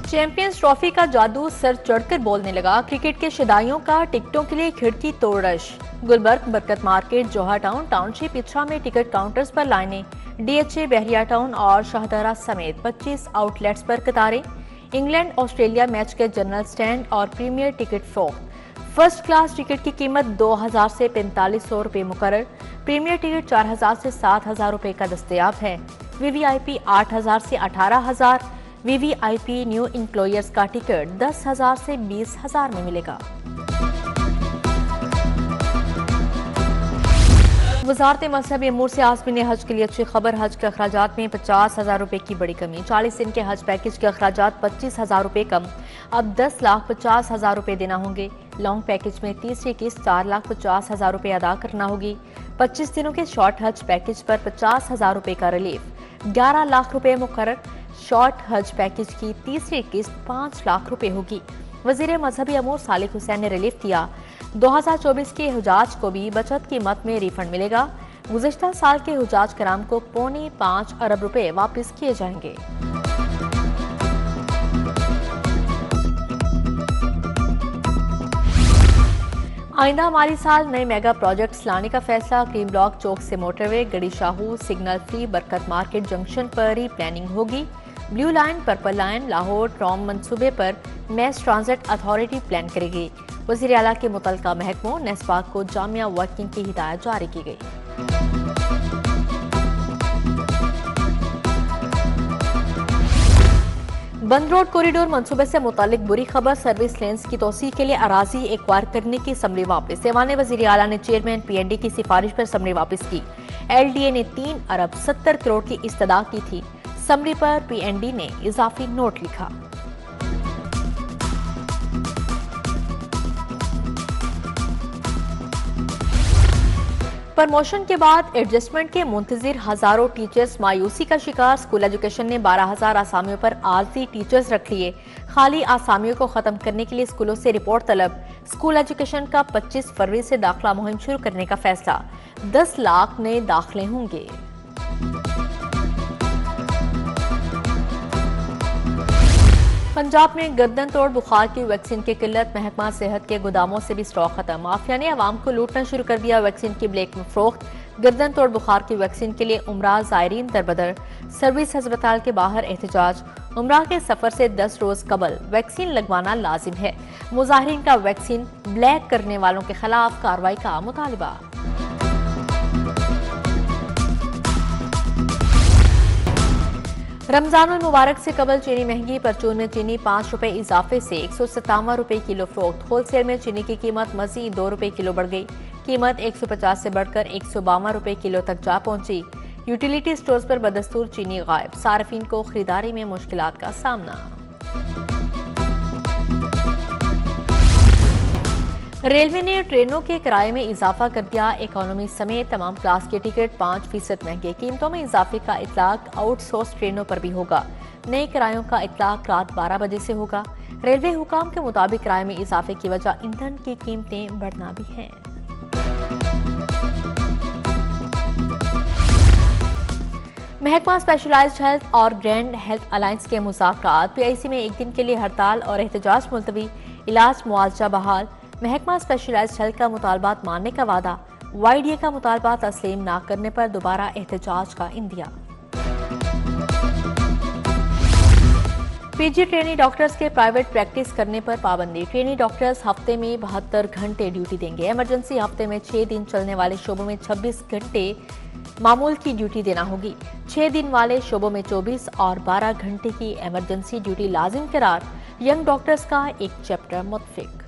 Champions trophy का जादू sir चढ़कर बोलने लगा। क्रिकेट के शदाइयों का टिकटों के लिए खिड़की तोड़ रश। गुलबर्ग, बरकत मार्केट, जोहा टाउन, टाउनशिप, इछा में टिकट काउंटर्स पर लाइनें। डीएचए, बहरिया टाउन और शाहदरा समेत 25 आउटलेट्स पर कतारें। इंग्लैंड ऑस्ट्रेलिया मैच के जनरल स्टैंड और प्रीमियर टिकट फरोख्त। फर्स्ट क्लास टिकट की कीमत 2000 से 4500 रुपए मुकर्रर। प्रीमियर टिकट 4000 से 7000 रुपए का दस्तयाब है। वीवीआईपी 8000 से 18000। वीवीआईपी न्यू इंप्लॉयर्स का टिकट 10,000 से 20,000 में मिलेगा। वजारत मजहबी अमूर से आज़मीन हज के लिए अच्छी खबर। हज के अखराजात में 50,000 रुपए की बड़ी कमी। 40 दिन के हज पैकेज के अखराजात 25,000 रुपए कम। अब 10,50,000 रुपए देना होंगे। लॉन्ग पैकेज में तीसरी किस्त 4,50,000 रुपए अदा करना होगी। 25 दिनों के शॉर्ट हज पैकेज पर 50,000 रुपए का रिलीफ। 11 लाख रुपए मुकर्रर। शॉर्ट हज पैकेज की तीसरी किस्त 5 लाख रुपए होगी। वजीर मजहबी अमूर सालिक हुसैन ने रिलीफ दिया। 2024 के हुजाज को भी बचत कीमत में रिफंड मिलेगा। गुज़िश्ता साल के हुजाज कराम को 5.25 अरब रुपए वापस किए जाएंगे। आइंदा माली साल नए मेगा प्रोजेक्ट्स लाने का फैसला। क्रीम ब्लॉक चौक से motorway, Garhi Shahu, signal free, Barkat market junction पर ही प्लानिंग होगी। Blue line, purple line, Lahore tram मंसूबे पर मैस ट्रांजिट अथॉरिटी प्लान करेगी। वज़ीर आला के मुतल्लिका महकमों नेस्पाक को जामिया वर्किंग की हिदायत जारी की गई। बंद रोड कॉरिडोर मंसूबे से मुतालिक बुरी खबर। सर्विस लेन्स की तोसी के लिए अराजी एक्वायर करने की समरी वापस। ऐवान वज़ीर आला ने चेयरमैन पीएनडी की सिफारिश पर समरी वापस की। एलडीए ने 3 अरब 70 करोड़ की इस्तदा की थी। समरी पर पीएनडी ने इजाफी नोट लिखा। प्रमोशन के बाद एडजस्टमेंट के मुंतजिर हजारों टीचर्स मायूसी का शिकार। स्कूल एजुकेशन ने 12,000 आसामियों पर आरजी टीचर्स रख लिए। खाली आसामियों को खत्म करने के लिए स्कूलों से रिपोर्ट तलब। स्कूल एजुकेशन का 25 फरवरी से दाखिला मुहिम शुरू करने का फैसला। 10 लाख नए दाखिले होंगे। पंजाब में गर्दन तोड़ बुखार की वैक्सीन की किल्लत। महकमा सेहत के गोदामों से भी स्टॉक खत्म। माफिया ने आवाम को लूटना शुरू कर दिया। वैक्सीन की ब्लैक में फरोख्त। गर्दन तोड़ बुखार की वैक्सीन के लिए उमरा ज़ायरीन दरबदर। सर्विस अस्पताल के बाहर एहतजाज। उमरा के सफर से 10 रोज कबल वैक्सीन लगवाना लाजिम है। मुजाहिरीन का वैक्सीन ब्लैक करने वालों के खिलाफ कार्रवाई का मुतालबा। रमजानुल मुबारक से कबल चीनी महंगी। परचून में चीनी 5 रुपए इजाफे से 157 रुपए किलो फरोख्त। होलसेल में चीनी की कीमत मजीद 2 रुपए किलो बढ़ गई। कीमत 150 से बढ़कर 152 रुपए किलो तक जा पहुंची। यूटिलिटी स्टोर्स पर बदस्तूर चीनी गायब। सार्फिन को खरीदारी में मुश्किलात का सामना। रेलवे ने ट्रेनों के किराए में इजाफा कर दिया। इकोनॉमी समेत तमाम क्लास के टिकट 5% महंगे। कीमतों में इजाफे का इतलाक आउटसोर्स ट्रेनों पर भी होगा। नए किरायों का इतलाक रात 12 बजे से होगा। रेलवे हुकाम के मुताबिक किराए में इजाफे की वजह ईंधन की कीमतें बढ़ना भी है। महकमा स्पेशलाइज्ड हेल्थ और ग्रैंड हेल्थ अलायंस के मुज़ाकरात। पीआईसी में एक दिन के लिए हड़ताल और एहतजाज मुलतवी। इलाज मुआवजा बहाल। महकमा स्पेशलाइज्ड हेल्थ का मुतालबात मानने का वादा। वाईडीए का मुतालबा तस्लीम न करने पर दोबारा एहतजाज का इंदिया। पीजी ट्रेनी डॉक्टर्स के प्राइवेट प्रैक्टिस करने पर पाबंदी। ट्रेनी डॉक्टर्स हफ्ते में 72 घंटे ड्यूटी देंगे। इमरजेंसी हफ्ते में 6 दिन चलने वाले शोबों में 26 घंटे मामूल की ड्यूटी देना होगी। 6 दिन वाले शोबों में 24 और 12 घंटे की इमरजेंसी ड्यूटी लाजिम करार। यंग डॉक्टर्स का एक चैप्टर मुतफिक।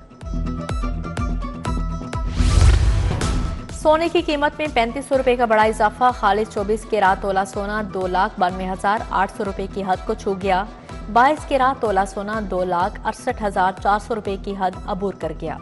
सोने की कीमत में 3500 रुपए का बड़ा इजाफा। खालिद 24 कैरात तोला सोना 2,92,800 रुपए की हद को छू गया। 22 कैरात तोला सोना 2,68,400 रुपए की हद अबूर कर गया।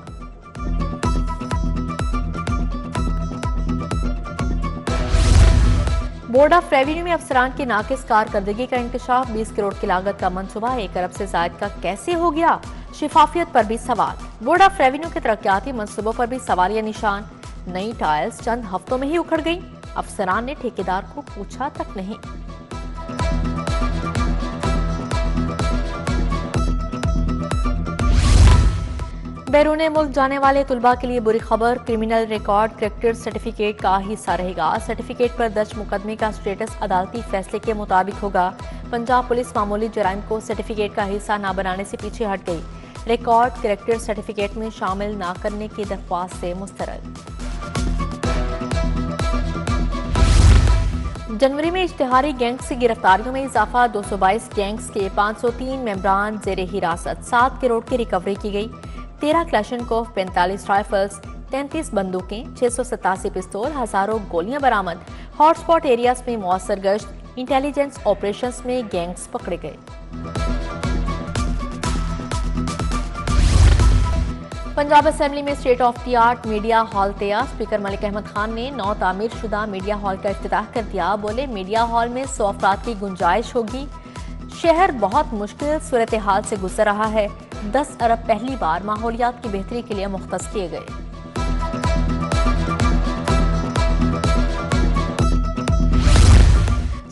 बोर्ड ऑफ रेवेन्यू में अफसरान की नाकिस कारकर्दगी का इंकशाफ। 20 करोड़ की लागत का मंसूबा 1 अरब से जायद का कैसे हो गया? शिफाफियत पर भी सवाल। बोर्ड ऑफ रेवेन्यू के तरक्याती मंसूबों पर भी सवालिया निशान। नई टाइल्स चंद हफ्तों में ही उखड़ गई। अफसरान ने ठेकेदार को पूछा तक नहीं। बैरून मुल्क जाने वाले तुलबा के लिए बुरी खबर, क्रिमिनल रिकॉर्ड करेक्टर सर्टिफिकेट का हिस्सा रहेगा। सर्टिफिकेट पर दर्ज मुकदमे का स्टेटस अदालती फैसले के मुताबिक होगा। पंजाब पुलिस मामूली जराइम को सर्टिफिकेट का हिस्सा न बनाने से पीछे हट गई। रिकॉर्ड करेक्टर सर्टिफिकेट में शामिल न करने की दरख्वास्त से मुस्तरद। जनवरी में इश्तिहारी गैंग्स की गिरफ्तारियों में इजाफा, 222 गैंग्स के 503 मेंबरान जेर हिरासत, 7 करोड़ की रिकवरी की गई। 13 क्लैशनकोफ, 45 राइफल्स, 33 बंदूकें, 687 पिस्तौल, हजारों गोलियां बरामद। हॉटस्पॉट एरियाज में मौसर गश्त, इंटेलिजेंस ऑपरेशंस में गैंग्स पकड़े गए। पंजाब असेंबली में state of the art media hall तैयार। स्पीकर मलिक अहमद खान ने नौ तामीर शुदा मीडिया हॉल का इफ्तिताह कर दिया। बोले, मीडिया हॉल में 100 अफराद की गुंजाइश होगी। शहर बहुत मुश्किल सूरत हाल से गुजर रहा है। 10 अरब पहली बार माहौलियात की बेहतरी के लिए मुख्तस किए गए।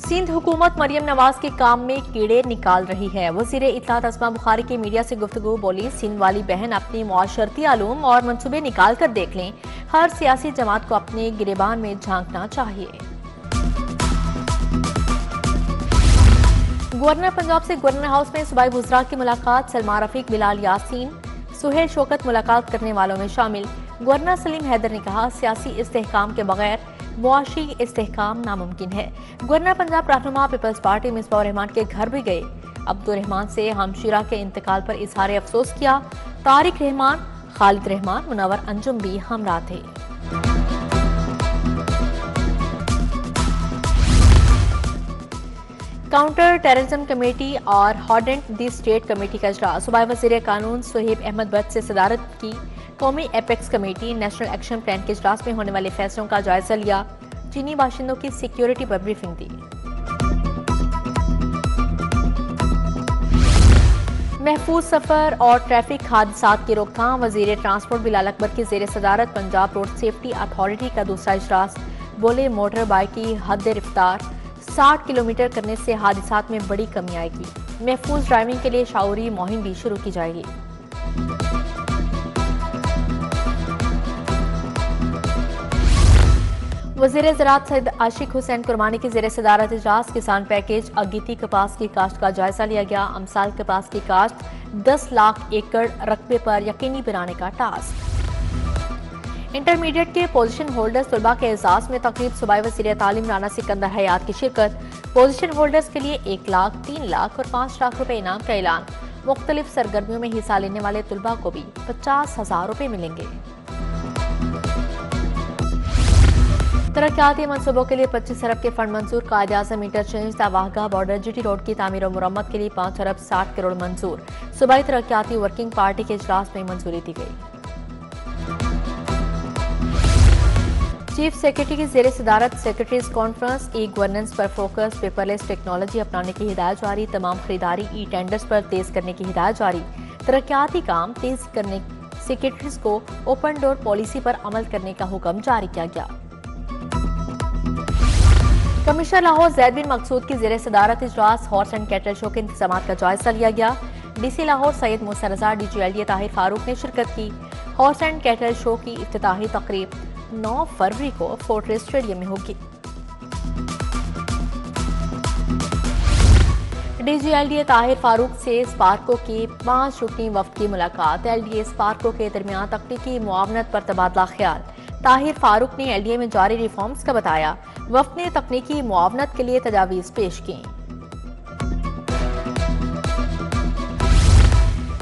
सिंध हुकूमत मरियम नवाज के काम में कीड़े निकाल रही है। वजीर इत्तलात अस्मा बुखारी की मीडिया से गुफ्तगू, बोली, सिंध वाली बहन अपनी मुआशरती आलूम और मंसूबे निकाल कर देख लें। हर सियासी जमात को अपने गिरेबान में झांकना चाहिए। गवर्नर पंजाब से गवर्नर हाउस में सूबाई वुज़रा की मुलाकात। सलमा रफीक, बिलाल यासीन, सुहेल शौकत मुलाकात करने वालों में शामिल। गवर्नर सलीम हैदर ने कहा, सियासी इस्तेहकाम के बगैर मुआशी इस्तेहकाम नामुमकिन है। गवर्नर पंजाब रहनुमा पीपल्स पार्टी मिसबाह रहमान के घर भी गए। अब्दुल रहमान से हमशीरा के इंतकाल पर इजहार अफसोस किया। तारिक रहमान, खालिद रहमान, मुनव्वर अंजुम भी हमरा थे। काउंटर टेररिज्म कमेटी और हार्डेंट दी स्टेट कमेटी का इजलास। सूबाई वज़ीर कानून सुहेब अहमद बट से सदारत की कौमी apex committee national action plan के इजलास में होने वाले फैसलों का जायजा लिया। चीनी बाशिंदों की सिक्योरिटी पर ब्रीफिंग दी। महफूज सफर और ट्रैफिक हादसात की रोकथाम। वजीर ट्रांसपोर्ट बिलाल अकबर की जेर सदारत पंजाब रोड सेफ्टी अथॉरिटी का दूसरा इजलास। बोले, मोटर बाइक की हद रफ्तार 60 किलोमीटर करने से हादसात में बड़ी कमी आएगी। महफूज ड्राइविंग के लिए शाउरी मुहिम भी शुरू की जाएगी। वज़ीर ज़राअत सैयद आशिक हुसैन कुरबानी की ज़ेर सदारत इजलास। किसान पैकेज, अगीती कपास की काश्त का जायजा लिया गया। अमसाल कपास की काश्त 10 लाख एकड़ रकबे पर यकीनी बनाने का टास्क। इंटरमीडिएट के पोजीशन होल्डर्स तुलबा के एजाज में तकरीब। सूबाई वज़ीर तालीम राना सिकंदर हयात की शिरकत। पोजीशन होल्डर्स के लिए 1 लाख, 3 लाख और 5 लाख रुपए इनाम का ऐलान। मुख्तलिफ सरगर्मियों में हिस्सा लेने वाले तुलबा को भी 50,000 रुपए मिलेंगे। तरक्याती मनसूबों के लिए 25 अरब के फंड मंजूर। कायदे आज़म इंटरचेंज वाहगा बॉर्डर जीटी रोड की तामीर और मुरम्मत के लिए 5 अरब 60 करोड़ मंजूर। सूबाई तरक्याती वर्किंग पार्टी के इजलास में मंजूरी दी गई। चीफ सेक्रेटरी की जेर सदारत सेक्रेटरीज कॉन्फ्रेंस। ई गवर्नेंस पर फोकस, पेपरलेस टेक्नोलॉजी अपनाने की हिदायत जारी। तमाम खरीदारी ई टेंडर्स पर तेज करने की हिदायत जारी। तरक्याती काम तेज करने सेक्रेटरीज को ओपन डोर पॉलिसी पर अमल करने का हुक्म जारी किया गया। कमिश्नर लाहौर जैद बिन मकसूद की जेर सदारत इजलास। हॉर्स एंड कैटल शो के इंतजाम का जायजा लिया गया। डीसी लाहौर सैयद मूसा रजा, डीजीएलडीए ताहिर फारूक ने शिरकत की। हॉर्स एंड कैटल शो की इफ्तिताही तकरीब 9 फरवरी को फोर्ट्रेस स्टेडियम में होगी। डीजीएलडीए ताहिर फारूक से स्पार्को की 5 रुकनी वफ्द की मुलाकात। एलडीए स्पार्को के दरमियान तकनीकी मुआवनत पर तबादला ख्याल। ताहिर फारूक ने एलडीए में जारी रिफॉर्म्स का बताया। वफ्द ने तकनीकी मुआवनत के लिए तजावीज पेश की।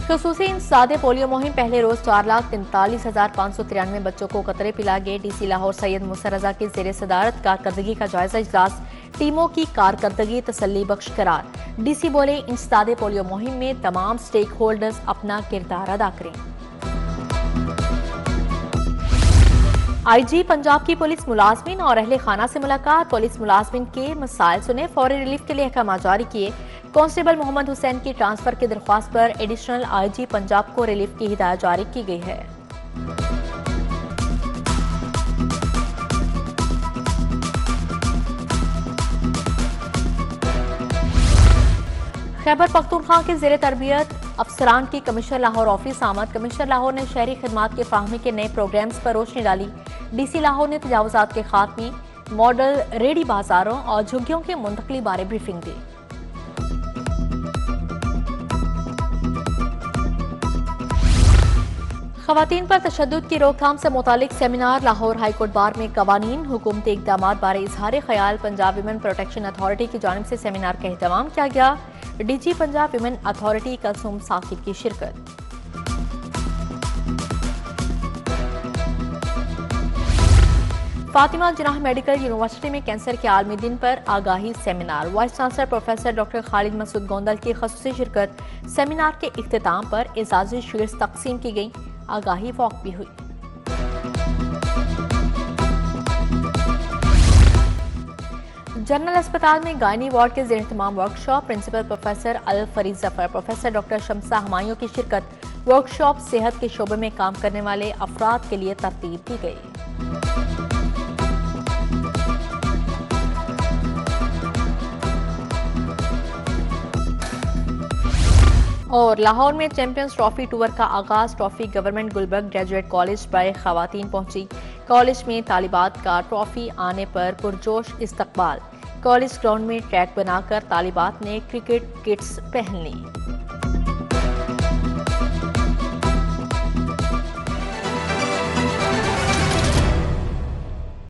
खसूसी इंसदादे पोलियो मुहिम। पहले रोज 4,43,593 बच्चों को कतरे पिला गए। डीसी लाहौर सैयद मूसा रजा की जेर सदारत कारकर्दगी का जायजा इजलास। टीमों की कारकर्दगी तसल्ली बख्श करार। डीसी बोले, इंसदादे पोलियो मुहिम में तमाम स्टेक होल्डर्स अपना किरदार अदा करें। आईजी पंजाब की पुलिस मुलाजमिन और अहले खाना से मुलाकात। पुलिस मुलाजमिन के मसाइल सुने, फौरी रिलीफ के लिए अहकाम जारी किए। कांस्टेबल मोहम्मद हुसैन की ट्रांसफर की दरख्वास्त पर एडिशनल आईजी पंजाब को रिलीफ की हिदायत जारी की गई है। खैबर पख्तूनख्वा के जेर तरबियत अफसरान की कमिश्नर लाहौर ऑफिस आमद। कमिश्नर लाहौर ने शहरी खदमात के फाहमी के नए प्रोग्राम्स पर रोशनी डाली। DC लाहौर ने तजावुजात के खात्मे, मॉडल रेडी बाजारों और झुग्गियों की मुंतकली बारे ब्रीफिंग दी। खवातीन पर तशद्दुद की रोकथाम से मुतालिक सेमिनार। लाहौर हाईकोर्ट बार में कवानीन हुकूमती इक़दाम बारे इजहार ख्याल। पंजाब विमेन प्रोटेक्शन अथॉरिटी की जानिब से सेमिनार का एहतमाम किया गया। DG Punjab women authority Kalsoom Saqib की शिरकत। फातिमा जिन्नाह मेडिकल यूनिवर्सिटी में कैंसर के आलमी दिन पर आगाही सेमिनार। Vice chancellor professor doctor Khalid Masood Gondal की खसूसी शिरकत। सेमिनार के इख्तिताम पर एजाज़ी शील्ड्स तकसीम की गई। आगाही वॉक भी हुई। जनरल अस्पताल में गायनी वार्ड के ज़ेर इंतमाम वर्कशॉप। प्रिंसिपल प्रोफेसर अल फरीद जफर, प्रोफेसर डॉक्टर शमसा हमायूं की शिरकत। वर्कशॉप सेहत के शोबे में काम करने वाले अफराद के लिए तरतीब दी गई। और लाहौर में चैंपियंस ट्रॉफी टूर का आगाज। Trophy government Gulbarga graduate college पर खवातीन पहुंची। कॉलेज में तालिबात का ट्रॉफी आने पर पुरजोश इस्तकबाल। कॉलेज ग्राउंड में ट्रैक बनाकर तालिबात ने क्रिकेट किट्स पहन ली।